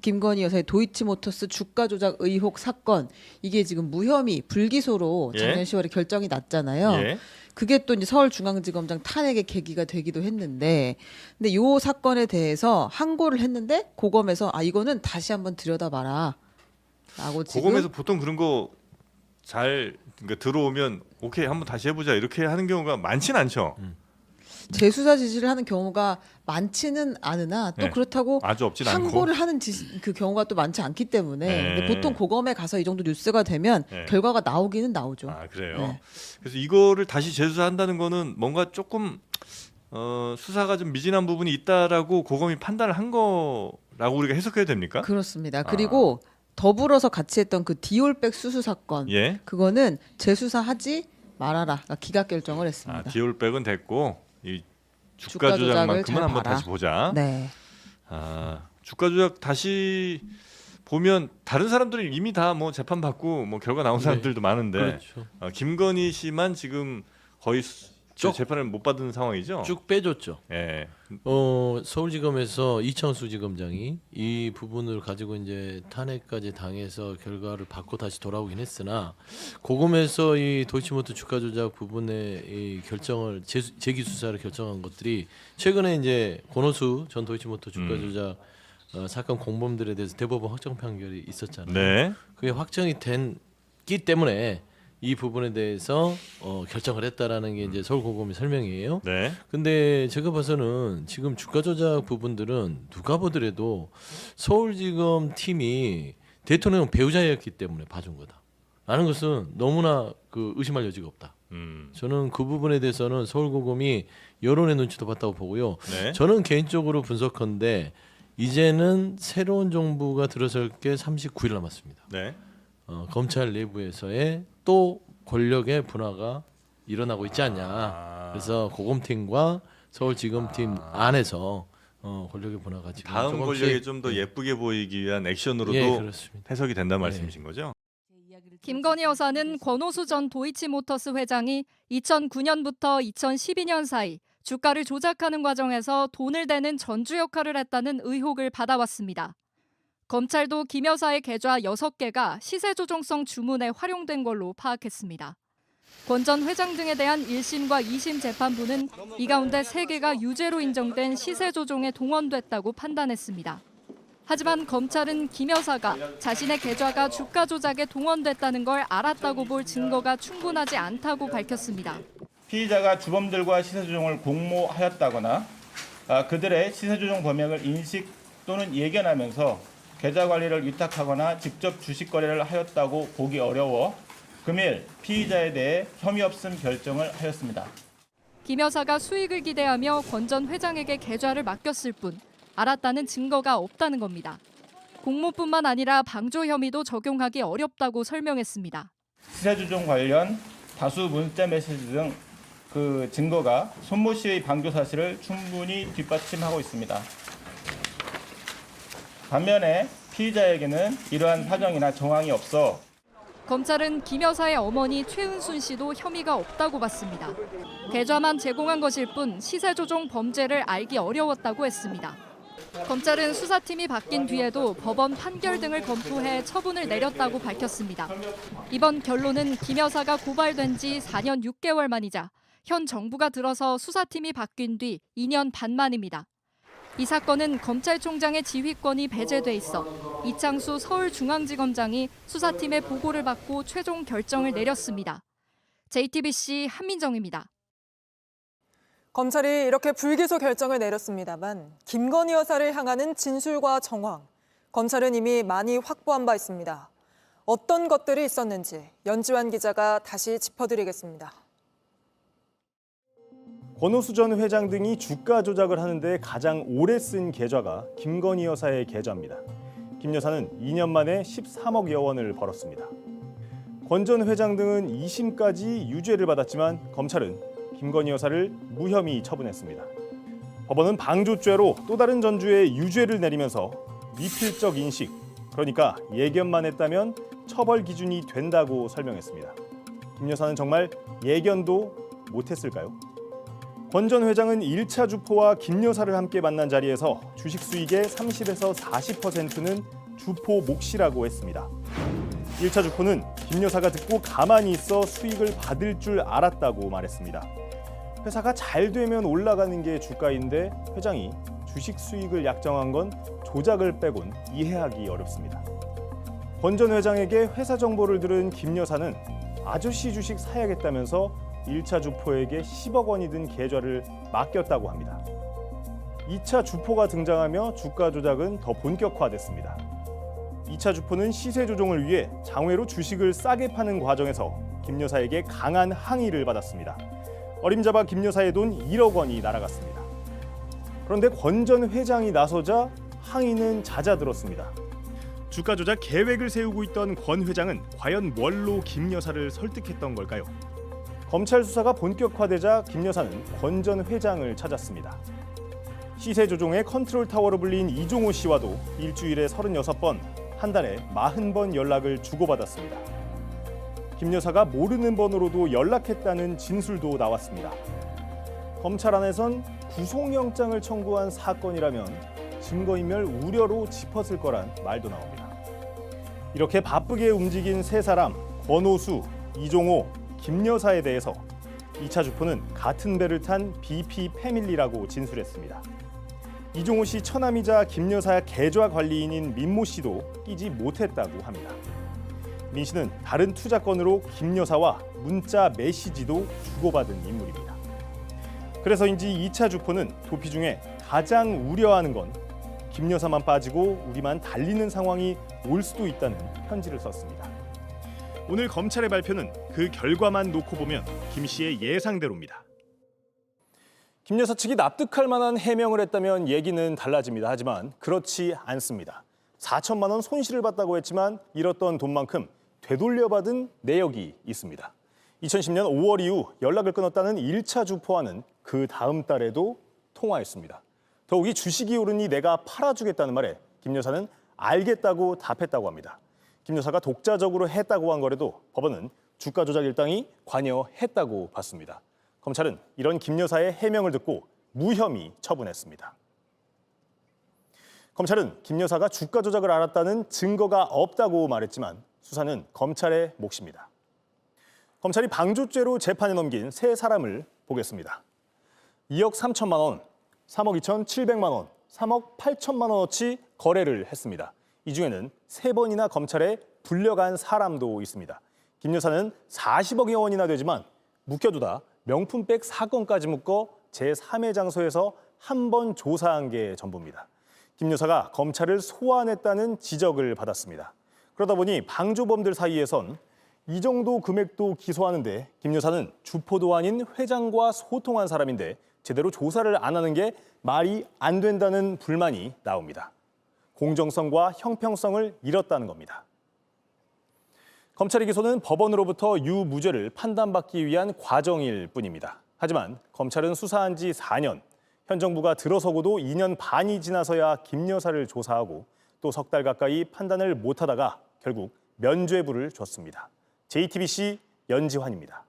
김건희 여사의 도이치모터스 주가 조작 의혹 사건 이게 지금 무혐의 불기소로 작년 예. 10월에 결정이 났잖아요. 예. 그게 또 이제 서울중앙지검장 탄핵의 계기가 되기도 했는데, 근데 요 사건에 대해서 항고를 했는데 고검에서 이거는 다시 한번 들여다봐라. 라고 지금 고검에서 보통 그런 거 잘 그러니까 들어오면 오케이 한번 다시 해보자 이렇게 하는 경우가 많지는 않죠. 재수사 지시를 하는 경우가 많지는 않으나 또 네. 그렇다고 아주 없진 않고. 항고를 하는 그 경우가 또 많지 않기 때문에 네. 근데 보통 고검에 가서 이 정도 뉴스가 되면 네. 결과가 나오기는 나오죠. 아 그래요. 네. 그래서 이거를 다시 재수사한다는 거는 뭔가 조금 수사가 좀 미진한 부분이 있다라고 고검이 판단을 한 거라고 우리가 해석해야 됩니까? 그렇습니다. 그리고 더불어서 같이 했던 그 디올백 수수 사건 예. 그거는 재수사하지 말아라. 그러니까 기각 결정을 아 했습니다. 디올백은 됐고 이 주가 주가 조작을 조작만큼은 잘 한번 봐라. 다시 보자. 네. 아 주가 조작 다시 보면 다른 사람들은 이미 다 뭐 재판 받고 뭐 결과 나온 사람들도 많은데 그렇죠. 김건희 씨만 지금 거의 재판을 못 받은 상황이죠. 쭉 빼줬죠. 예. 서울지검에서 이창수 지검장이 이 부분을 가지고 이제 탄핵까지 당해서 결과를 받고 다시 돌아오긴 했으나 고검에서 이 도이치모터 주가 조작 부분의 이 결정을 재기 수사를 결정한 것들이 최근에 이제 권오수 전 도이치모터 주가 조작 사건 공범들에 대해서 대법원 확정 판결이 있었잖아요. 네. 그게 확정이 됐기 때문에 이 부분에 대해서 결정을 했다라는 게 이제 서울고검의 설명이에요. 네. 근데 제가 봐서는 지금 주가 조작 부분들은 누가 보더라도 서울지검 팀이 대통령 배우자였기 때문에 봐준 거다. 라는 것은 너무나 그 의심할 여지가 없다. 저는 그 부분에 대해서는 서울고검이 여론의 눈치도 봤다고 보고요. 네. 저는 개인적으로 분석컨대 이제는 새로운 정부가 들어설 게 39일 남았습니다. 네. 검찰 내부에서의 또 권력의 분화가 일어나고 있지 않냐. 그래서 고검팀과 서울지검팀 안에서 권력의 분화가 지금 다음 조금씩, 권력이 좀 더 예쁘게 보이기 위한 액션으로도 예, 그렇습니다. 해석이 된다는 말씀이신 거죠? 김건희 여사는 권오수 전 도이치모터스 회장이 2009년부터 2012년 사이 주가를 조작하는 과정에서 돈을 대는 전주 역할을 했다는 의혹을 받아왔습니다. 검찰도 김 여사의 계좌 6개가 시세 조종성 주문에 활용된 걸로 파악했습니다. 권 전 회장 등에 대한 1심과 2심 재판부는 이 가운데 3개가 유죄로 인정된 시세 조종에 동원됐다고 판단했습니다. 하지만 검찰은 김 여사가 자신의 계좌가 주가 조작에 동원됐다는 걸 알았다고 볼 증거가 충분하지 않다고 밝혔습니다. 피의자가 주범들과 시세조정을 공모하였다거나 그들의 시세조정 범행을 인식 또는 예견하면서 계좌 관리를 위탁하거나 직접 주식 거래를 하였다고 보기 어려워 금일 피의자에 대해 혐의 없음 결정을 하였습니다. 김 여사가 수익을 기대하며 권 전 회장에게 계좌를 맡겼을 뿐 알았다는 증거가 없다는 겁니다. 공모뿐만 아니라 방조 혐의도 적용하기 어렵다고 설명했습니다. 시세조정 관련 다수 문자 메시지 등 그 증거가 손모 씨의 방조 사실을 충분히 뒷받침하고 있습니다. 반면에 피의자에게는 이러한 사정이나 정황이 없어 검찰은 김 여사의 어머니 최은순 씨도 혐의가 없다고 봤습니다. 계좌만 제공한 것일 뿐 시세 조종 범죄를 알기 어려웠다고 했습니다. 검찰은 수사팀이 바뀐 뒤에도 법원 판결 등을 검토해 처분을 내렸다고 밝혔습니다. 이번 결론은 김 여사가 고발된 지 4년 6개월 만이자 현 정부가 들어서 수사팀이 바뀐 뒤 2년 반 만입니다. 이 사건은 검찰총장의 지휘권이 배제돼 있어 이창수 서울중앙지검장이 수사팀의 보고를 받고 최종 결정을 내렸습니다. JTBC 한민정입니다. 검찰이 이렇게 불기소 결정을 내렸습니다만 김건희 여사를 향하는 진술과 정황, 검찰은 이미 많이 확보한 바 있습니다. 어떤 것들이 있었는지 연지환 기자가 다시 짚어드리겠습니다. 권오수 전 회장 등이 주가 조작을 하는데 가장 오래 쓴 계좌가 김건희 여사의 계좌입니다. 김 여사는 2년 만에 13억여 원을 벌었습니다. 권 전 회장 등은 2심까지 유죄를 받았지만 검찰은 김건희 여사를 무혐의 처분했습니다. 법원은 방조죄로 또 다른 전주에 유죄를 내리면서 미필적 인식, 그러니까 예견만 했다면 처벌 기준이 된다고 설명했습니다. 김 여사는 정말 예견도 못했을까요? 권 전 회장은 1차 주포와 김 여사를 함께 만난 자리에서 주식 수익의 30에서 40%는 주포 몫이라고 했습니다. 1차 주포는 김 여사가 듣고 가만히 있어 수익을 받을 줄 알았다고 말했습니다. 회사가 잘 되면 올라가는 게 주가인데 회장이 주식 수익을 약정한 건 조작을 빼곤 이해하기 어렵습니다. 권 전 회장에게 회사 정보를 들은 김 여사는 아저씨 주식 사야겠다면서 1차 주포에게 10억 원이 든 계좌를 맡겼다고 합니다. 2차 주포가 등장하며 주가 조작은 더 본격화됐습니다. 2차 주포는 시세 조정을 위해 장외로 주식을 싸게 파는 과정에서 김 여사에게 강한 항의를 받았습니다. 어림잡아 김 여사의 돈 1억 원이 날아갔습니다. 그런데 권 전 회장이 나서자 항의는 잦아들었습니다. 주가 조작 계획을 세우고 있던 권 회장은 과연 뭘로 김 여사를 설득했던 걸까요? 검찰 수사가 본격화되자 김 여사는 권 전 회장을 찾았습니다. 시세 조종의 컨트롤 타워로 불린 이종호 씨와도 일주일에 36번, 한 달에 40번 연락을 주고받았습니다. 김 여사가 모르는 번호로도 연락했다는 진술도 나왔습니다. 검찰 안에선 구속영장을 청구한 사건이라면 증거인멸 우려로 짚었을 거란 말도 나옵니다. 이렇게 바쁘게 움직인 세 사람, 권오수, 이종호, 김 여사에 대해서 2차 주포는 같은 배를 탄 BP 패밀리라고 진술했습니다. 이종호 씨 처남이자 김 여사 계좌 관리인인 민모 씨도 끼지 못했다고 합니다. 민 씨는 다른 투자건으로 김 여사와 문자 메시지도 주고받은 인물입니다. 그래서인지 2차 주포는 도피 중에 가장 우려하는 건 김 여사만 빠지고 우리만 달리는 상황이 올 수도 있다는 편지를 썼습니다. 오늘 검찰의 발표는 그 결과만 놓고 보면 김 씨의 예상대로입니다. 김 여사 측이 납득할 만한 해명을 했다면 얘기는 달라집니다. 하지만 그렇지 않습니다. 4천만 원 손실을 봤다고 했지만 잃었던 돈만큼 되돌려받은 내역이 있습니다. 2010년 5월 이후 연락을 끊었다는 1차 주포와는 그 다음 달에도 통화했습니다. 더욱이 주식이 오르니 내가 팔아주겠다는 말에 김 여사는 알겠다고 답했다고 합니다. 김 여사가 독자적으로 했다고 한 거래도 법원은 주가 조작 일당이 관여했다고 봤습니다. 검찰은 이런 김 여사의 해명을 듣고 무혐의 처분했습니다. 검찰은 김 여사가 주가 조작을 알았다는 증거가 없다고 말했지만 수사는 검찰의 몫입니다. 검찰이 방조죄로 재판에 넘긴 세 사람을 보겠습니다. 2억 3천만 원, 3억 2,700만 원, 3억 8천만 원어치 거래를 했습니다. 이 중에는 3번이나 검찰에 불려간 사람도 있습니다. 김 여사는 40억여 원이나 되지만 묶여두다 명품백 사건까지 묶어 제3의 장소에서 한 번 조사한 게 전부입니다. 김 여사가 검찰을 소환했다는 지적을 받았습니다. 그러다 보니 방조범들 사이에선 이 정도 금액도 기소하는데 김 여사는 주포도 아닌 회장과 소통한 사람인데 제대로 조사를 안 하는 게 말이 안 된다는 불만이 나옵니다. 공정성과 형평성을 잃었다는 겁니다. 검찰의 기소는 법원으로부터 유무죄를 판단받기 위한 과정일 뿐입니다. 하지만 검찰은 수사한 지 4년, 현 정부가 들어서고도 2년 반이 지나서야 김 여사를 조사하고 또 석 달 가까이 판단을 못하다가 결국 면죄부를 줬습니다. JTBC 연지환입니다.